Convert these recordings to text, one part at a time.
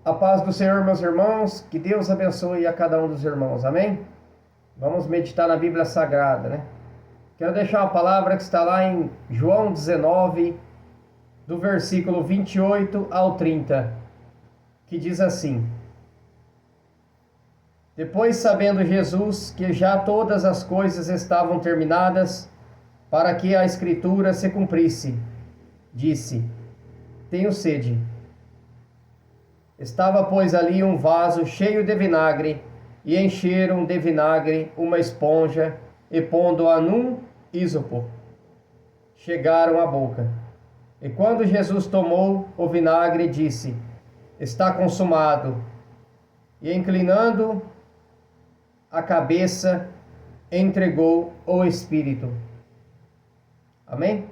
A paz do Senhor, meus irmãos, que Deus abençoe a cada um dos irmãos, amém? Vamos meditar na Bíblia Sagrada, né? Quero deixar uma palavra que está lá em João 19, do versículo 28 ao 30, que diz assim: Depois, sabendo Jesus que já todas as coisas estavam terminadas, para que a Escritura se cumprisse, disse: Tenho sede. Estava, pois, ali um vaso cheio de vinagre, e encheram de vinagre uma esponja, e pondo-a num ísopo, chegaram à boca. E quando Jesus tomou o vinagre, disse: Está consumado. E inclinando a cabeça, entregou o Espírito. Amém?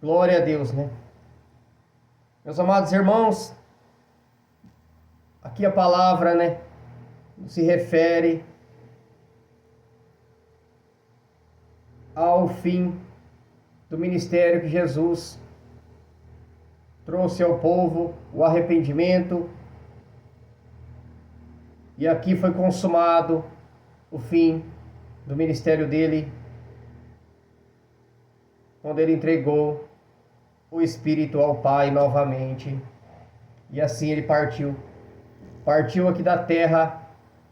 Glória a Deus, né? Meus amados irmãos, aqui a palavra, né, se refere ao fim do ministério que Jesus trouxe ao povo, o arrependimento, e aqui foi consumado o fim do ministério dele, quando ele entregou o Espírito ao Pai novamente, e assim ele partiu aqui da terra,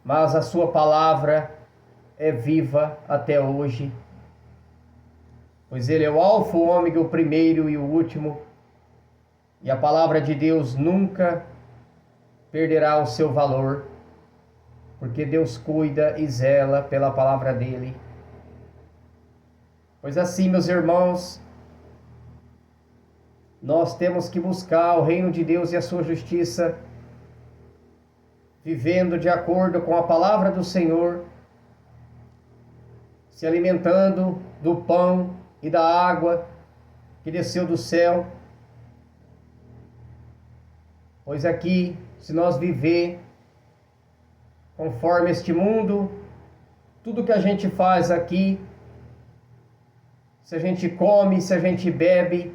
mas a sua palavra é viva até hoje, pois ele é o alfa, o ômega, o primeiro e o último, e a palavra de Deus nunca perderá o seu valor, porque Deus cuida e zela pela palavra dele. Pois assim, meus irmãos, nós temos que buscar o reino de Deus e a sua justiça, vivendo de acordo com a palavra do Senhor, se alimentando do pão e da água que desceu do céu. Pois aqui, se nós viver conforme este mundo, tudo que a gente faz aqui, se a gente come, se a gente bebe,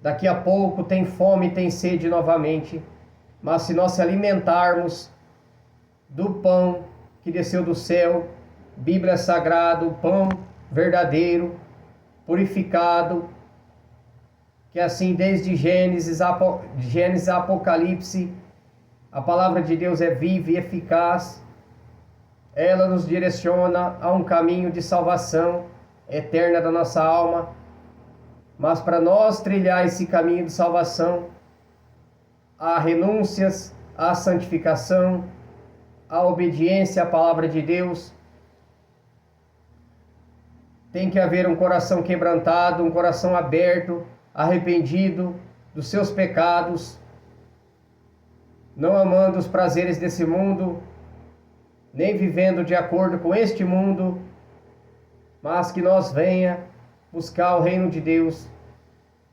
daqui a pouco tem fome, tem sede novamente. Mas se nós se alimentarmos do pão que desceu do céu, Bíblia Sagrada, o pão verdadeiro, purificado, que assim desde Gênesis a Apocalipse, a palavra de Deus é viva e eficaz, ela nos direciona a um caminho de salvação eterna da nossa alma. Mas para nós trilhar esse caminho de salvação, há renúncias, há santificação, há obediência à palavra de Deus. Tem que haver um coração quebrantado, um coração aberto, arrependido dos seus pecados, não amando os prazeres desse mundo, nem vivendo de acordo com este mundo, mas que nós venha buscar o reino de Deus,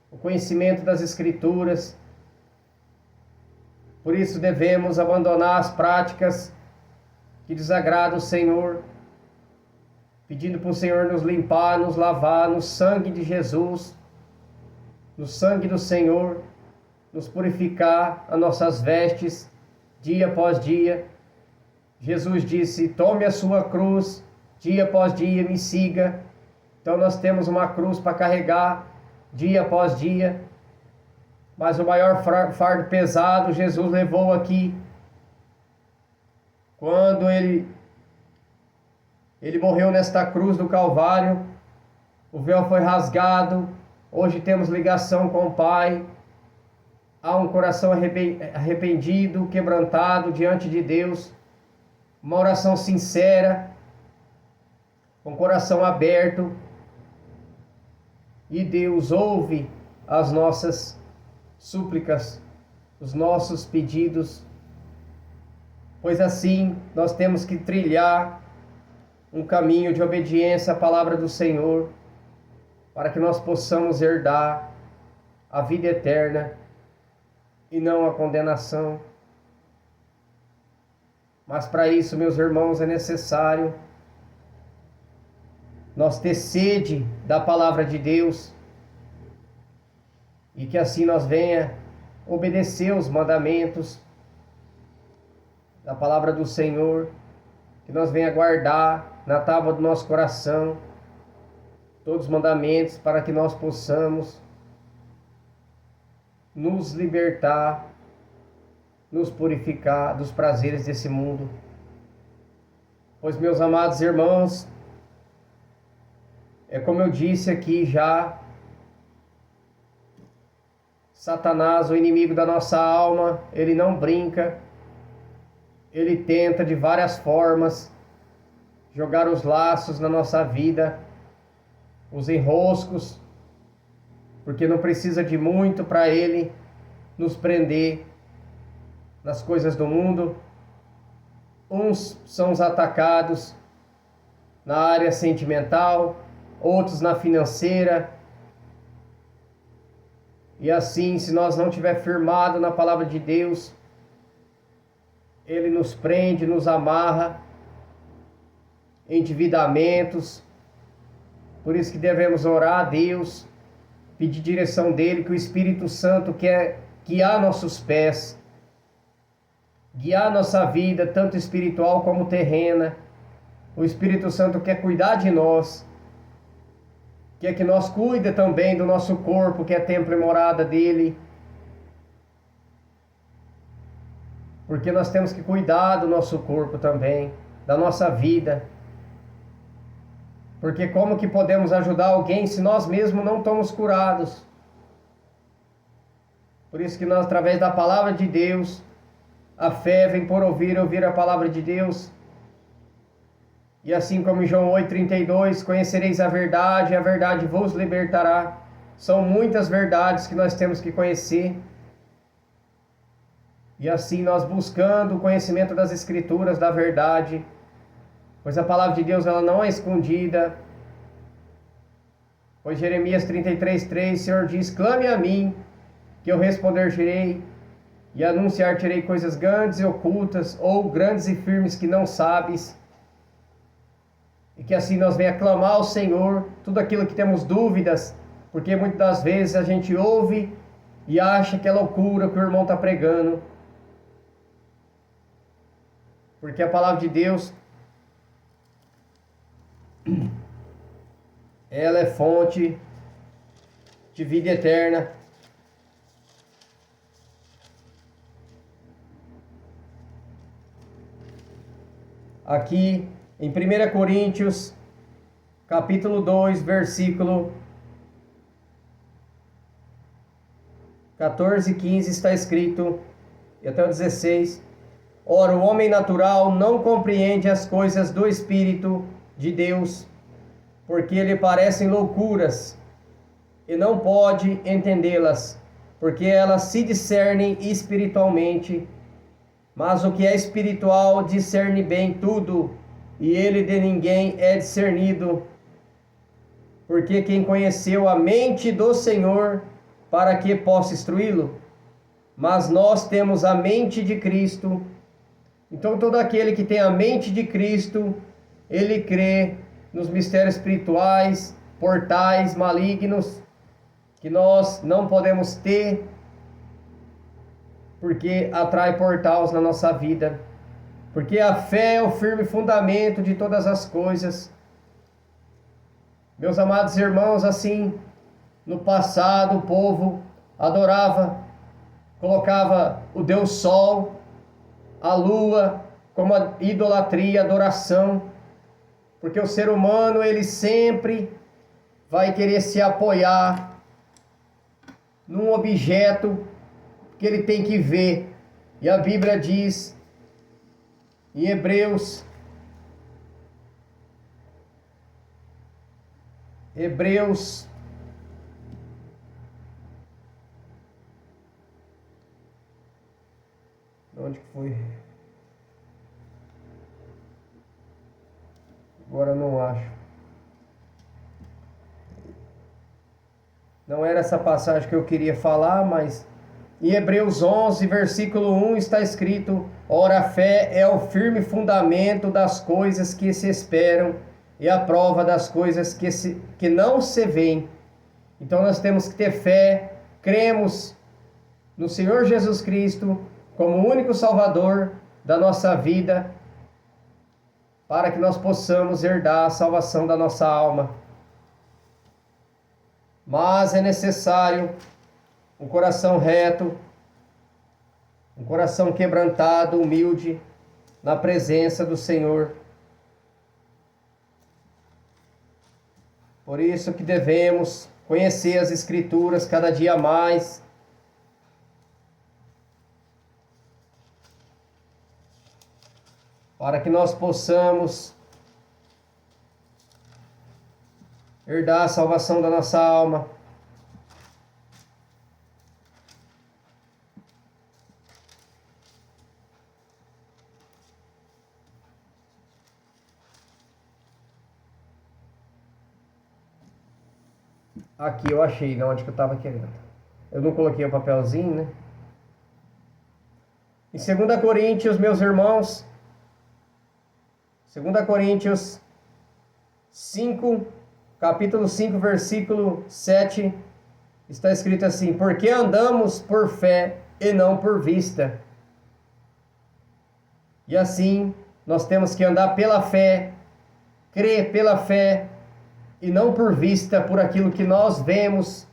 o conhecimento das Escrituras. Por isso devemos abandonar as práticas que desagradam o Senhor, pedindo para o Senhor nos limpar, nos lavar no sangue de Jesus, no sangue do Senhor, nos purificar as nossas vestes dia após dia. Jesus disse: tome a sua cruz dia após dia, me siga. Então nós temos uma cruz para carregar dia após dia, mas o maior fardo pesado Jesus levou aqui, quando ele morreu nesta cruz do Calvário. O véu foi rasgado, hoje temos ligação com o Pai, há um coração arrependido, quebrantado diante de Deus, uma oração sincera, com coração aberto, e Deus ouve as nossas súplicas, os nossos pedidos, pois assim nós temos que trilhar um caminho de obediência à palavra do Senhor, para que nós possamos herdar a vida eterna e não a condenação. Mas para isso, meus irmãos, é necessário nós ter sede da palavra de Deus, e que assim nós venha obedecer os mandamentos, da palavra do Senhor, que nós venha guardar na tábua do nosso coração todos os mandamentos, para que nós possamos nos libertar, nos purificar dos prazeres desse mundo. Pois, meus amados irmãos, é como eu disse aqui já, Satanás, o inimigo da nossa alma, ele não brinca, ele tenta de várias formas jogar os laços na nossa vida, os enroscos, porque não precisa de muito para ele nos prender nas coisas do mundo. Uns são os atacados na área sentimental, outros na financeira. E assim, se nós não estiver firmado na palavra de Deus, ele nos prende, nos amarra em endividamentos. Por isso que devemos orar a Deus, pedir direção dele, que o Espírito Santo quer guiar nossos pés, guiar nossa vida, tanto espiritual como terrena. O Espírito Santo quer cuidar de nós, quer que nós cuide também do nosso corpo, que é templo e morada dele. Porque nós temos que cuidar do nosso corpo também, da nossa vida. Porque como que podemos ajudar alguém se nós mesmos não estamos curados? Por isso que nós, através da palavra de Deus, a fé vem por ouvir a palavra de Deus. E assim como em João 8,32, conhecereis a verdade vos libertará. São muitas verdades que nós temos que conhecer. E assim nós buscando o conhecimento das Escrituras, da verdade, pois a palavra de Deus ela não é escondida. Pois Jeremias 33,3, o Senhor diz, clame a mim, que eu responder-te-ei, e anunciar-te-ei coisas grandes e ocultas, ou grandes e firmes que não sabes. E que assim nós venha clamar ao Senhor, tudo aquilo que temos dúvidas, porque muitas das vezes a gente ouve e acha que é loucura que o irmão está pregando. Porque a palavra de Deus, ela é fonte de vida eterna. Aqui em 1 Coríntios, capítulo 2, versículo 14 e 15 está escrito, e até o 16, ora, o homem natural não compreende as coisas do Espírito de Deus, porque lhe parecem loucuras, e não pode entendê-las, porque elas se discernem espiritualmente. Mas o que é espiritual discerne bem tudo, e ele de ninguém é discernido. Porque quem conheceu a mente do Senhor, para que possa instruí-lo? Mas nós temos a mente de Cristo. Então todo aquele que tem a mente de Cristo, ele crê nos mistérios espirituais, portais malignos, que nós não podemos ter, porque atrai portais na nossa vida. Porque a fé é o firme fundamento de todas as coisas. Meus amados irmãos, assim, no passado o povo adorava, colocava o Deus Sol, a Lua, como a idolatria, adoração. Porque o ser humano, ele sempre vai querer se apoiar num objeto que ele tem que ver. E a Bíblia diz em Hebreus, onde que foi? Agora eu não acho. Não era essa passagem que eu queria falar, mas em Hebreus 11, versículo 1 está escrito, ora, a fé é o firme fundamento das coisas que se esperam e a prova das coisas que não se veem. Então nós temos que ter fé, cremos no Senhor Jesus Cristo como o único Salvador, da nossa vida, para que nós possamos herdar a salvação da nossa alma. Mas é necessário um coração reto, um coração quebrantado, humilde, na presença do Senhor. Por isso que devemos conhecer as Escrituras cada dia mais, para que nós possamos herdar a salvação da nossa alma. Aqui eu achei, onde que eu estava querendo. Eu não coloquei o papelzinho, né? Em 2 Coríntios, meus irmãos, 2 Coríntios 5, capítulo 5, versículo 7, está escrito assim: porque andamos por fé e não por vista. E assim, nós temos que andar pela fé, crer pela fé, e não por vista, por aquilo que nós vemos,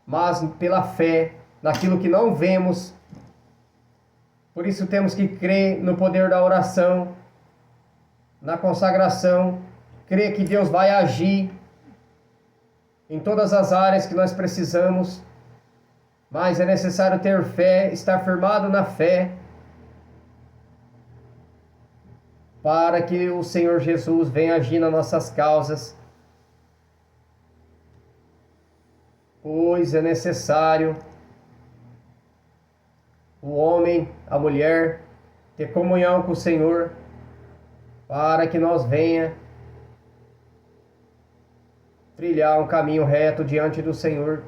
mas pela fé, naquilo que não vemos. Por isso temos que crer no poder da oração, na consagração, crer que Deus vai agir em todas as áreas que nós precisamos, mas é necessário ter fé, estar firmado na fé, para que o Senhor Jesus venha agir nas nossas causas, pois é necessário o homem, a mulher, ter comunhão com o Senhor, para que nós venha trilhar um caminho reto diante do Senhor.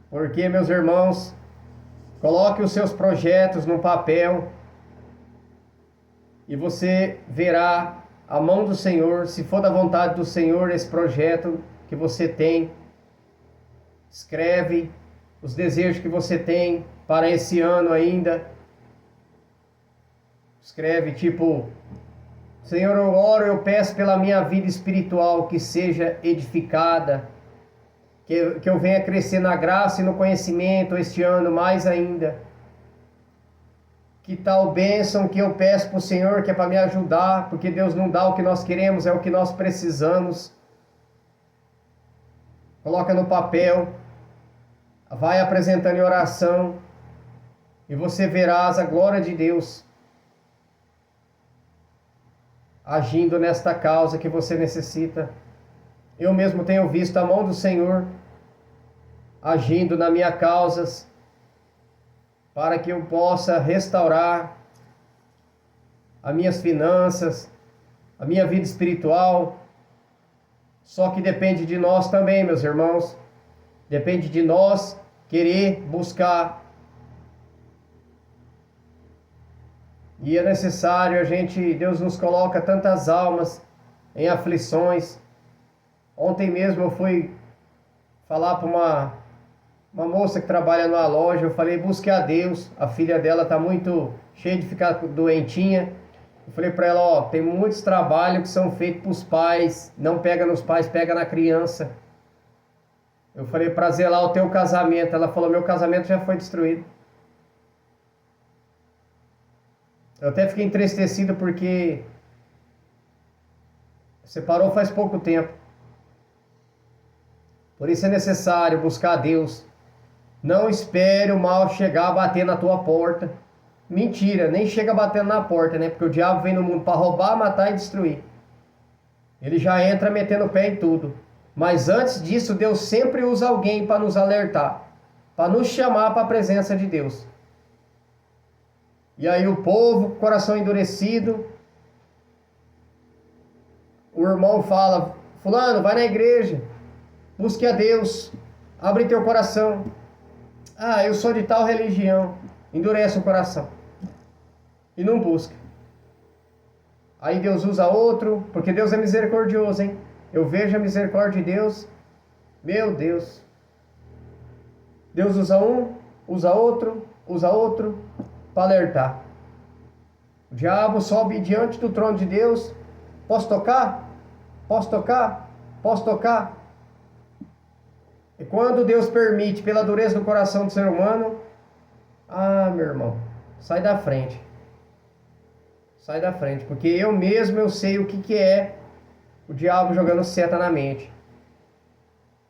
Porque, meus irmãos, coloque os seus projetos no papel e você verá a mão do Senhor, se for da vontade do Senhor, esse projeto que você tem. Escreve os desejos que você tem para esse ano ainda. Escreve tipo: Senhor, eu oro, eu peço pela minha vida espiritual que seja edificada, que eu venha crescer na graça e no conhecimento este ano mais ainda. Que tal bênção que eu peço para o Senhor, que é para me ajudar, porque Deus não dá o que nós queremos, é o que nós precisamos. Coloca no papel, vai apresentando em oração, e você verás a glória de Deus agindo nesta causa que você necessita. Eu mesmo tenho visto a mão do Senhor agindo nas minhas causas, para que eu possa restaurar as minhas finanças, a minha vida espiritual. Só que depende de nós também, meus irmãos. Depende de nós querer buscar. E é necessário Deus nos coloca tantas almas em aflições. Ontem mesmo eu fui falar para uma moça que trabalha numa loja, eu falei: busque a Deus, a filha dela está muito cheia de ficar doentinha. Eu falei para ela: ó, tem muitos trabalhos que são feitos para os pais, não pega nos pais, pega na criança. Eu falei para zelar o teu casamento. Ela falou: meu casamento já foi destruído. Eu até fiquei entristecido porque separou faz pouco tempo. Por isso é necessário buscar a Deus. Não espere o mal chegar a bater na tua porta. Mentira, nem chega batendo na porta, né? Porque o diabo vem no mundo para roubar, matar e destruir. Ele já entra metendo o pé em tudo. Mas antes disso, Deus sempre usa alguém para nos alertar, para nos chamar para a presença de Deus. E aí o povo, coração endurecido, o irmão fala: fulano, vai na igreja, busque a Deus, abre teu coração. Ah, eu sou de tal religião. Endurece o coração e não busca. Aí Deus usa outro, porque Deus é misericordioso, hein? Eu vejo a misericórdia de Deus. Meu Deus. Deus usa um, usa outro, usa outro para alertar. O diabo sobe diante do trono de Deus. Posso tocar? Posso tocar? Posso tocar? E quando Deus permite, pela dureza do coração do ser humano, meu irmão, sai da frente. Sai da frente, porque eu sei o que é o diabo jogando seta na mente.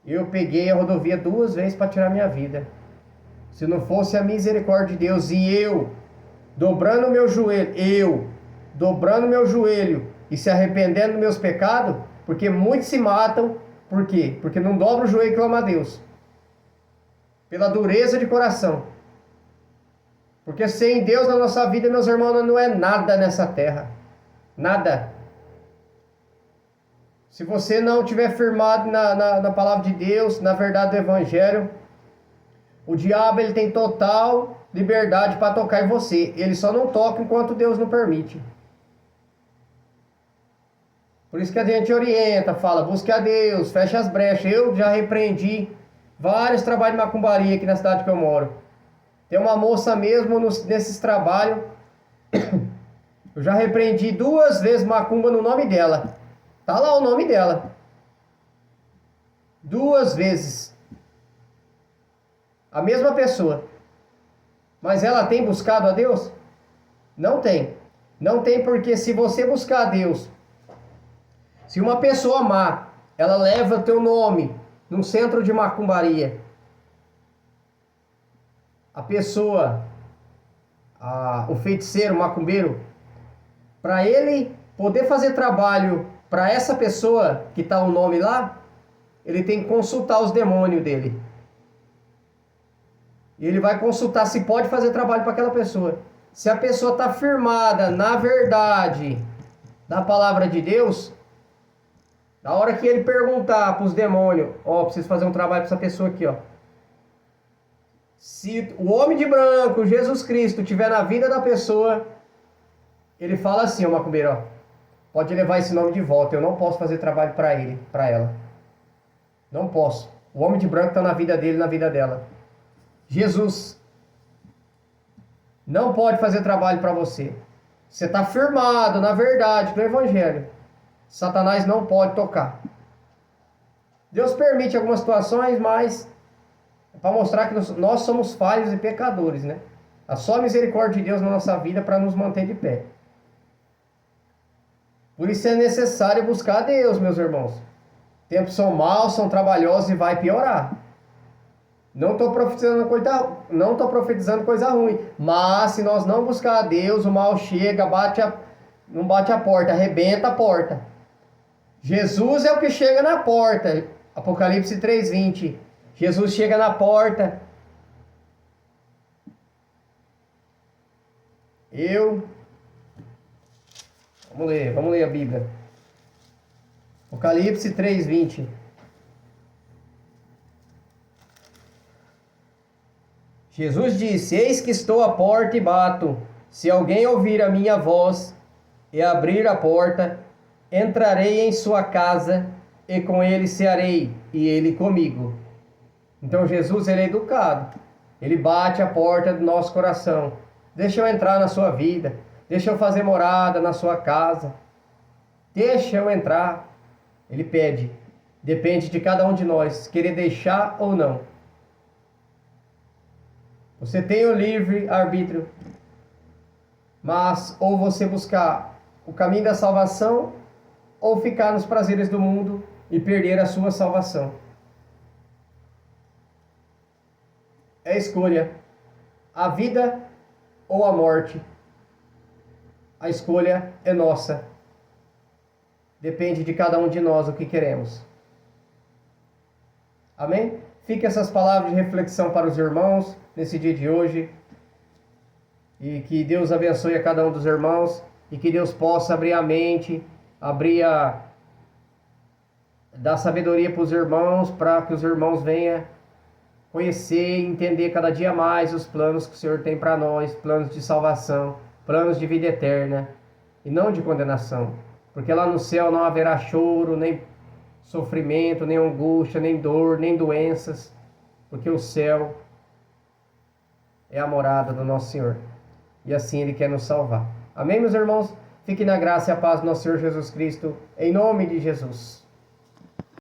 Eu peguei a rodovia 2 vezes para tirar minha vida. Se não fosse a misericórdia de Deus e dobrando meu joelho e se arrependendo dos meus pecados, porque muitos se matam, por quê? Porque não dobra o joelho e clama a Deus. Pela dureza de coração. Porque sem Deus na nossa vida, meus irmãos, não é nada nessa terra. Nada. Se você não estiver firmado na palavra de Deus, na verdade do Evangelho, o diabo ele tem total liberdade para tocar em você. Ele só não toca enquanto Deus não permite. Por isso que a gente orienta, fala, busque a Deus, feche as brechas. Eu já repreendi vários trabalhos de macumbaria aqui na cidade que eu moro. Tem uma moça mesmo nesses trabalhos. Eu já repreendi 2 vezes macumba no nome dela. Tá lá o nome dela. 2 vezes. A mesma pessoa. Mas ela tem buscado a Deus? Não tem. Não tem, porque se você buscar a Deus, se uma pessoa má, ela leva teu nome num centro de macumbaria, a pessoa, o feiticeiro, o macumbeiro, para ele poder fazer trabalho para essa pessoa que está o nome lá, ele tem que consultar os demônios dele. E ele vai consultar se pode fazer trabalho para aquela pessoa. Se a pessoa está firmada na verdade da palavra de Deus, na hora que ele perguntar para os demônios, preciso fazer um trabalho para essa pessoa aqui, Se o homem de branco, Jesus Cristo, estiver na vida da pessoa, ele fala assim, macumbeiro, pode levar esse nome de volta, eu não posso fazer trabalho para ele, para ela. Não posso. O homem de branco está na vida dele, na vida dela. Jesus não pode fazer trabalho para você. Você está firmado na verdade do Evangelho. Satanás não pode tocar. Deus permite algumas situações, mas é para mostrar que nós somos falhos e pecadores, né? Só a misericórdia de Deus na nossa vida para nos manter de pé. Por isso é necessário buscar a Deus, meus irmãos. Tempos são maus, são trabalhosos e vai piorar. Não estou profetizando coisa ruim. Mas se nós não buscar a Deus, o mal chega, não bate a porta, arrebenta a porta. Jesus é o que chega na porta. Apocalipse 3:20. Jesus chega na porta. Vamos ler a Bíblia. Apocalipse 3:20. Jesus disse: eis que estou à porta e bato. Se alguém ouvir a minha voz e abrir a porta, entrarei em sua casa e com ele cearei, e ele comigo. Então Jesus, ele é educado. Ele bate a porta do nosso coração. Deixa eu entrar na sua vida. Deixa eu fazer morada na sua casa. Deixa eu entrar. Ele pede. Depende de cada um de nós, querer deixar ou não. Você tem o livre arbítrio. Mas ou você buscar o caminho da salvação, ou ficar nos prazeres do mundo e perder a sua salvação. É escolha. A vida ou a morte. A escolha é nossa. Depende de cada um de nós o que queremos. Amém? Fique essas palavras de reflexão para os irmãos nesse dia de hoje. E que Deus abençoe a cada um dos irmãos. E que Deus possa abrir a mente, dar sabedoria para os irmãos, para que os irmãos venham conhecer e entender cada dia mais os planos que o Senhor tem para nós, planos de salvação, planos de vida eterna e não de condenação. Porque lá no céu não haverá choro, nem sofrimento, nem angústia, nem dor, nem doenças, porque o céu é a morada do nosso Senhor. E assim Ele quer nos salvar. Amém, meus irmãos? Fique na graça e a paz do nosso Senhor Jesus Cristo, em nome de Jesus.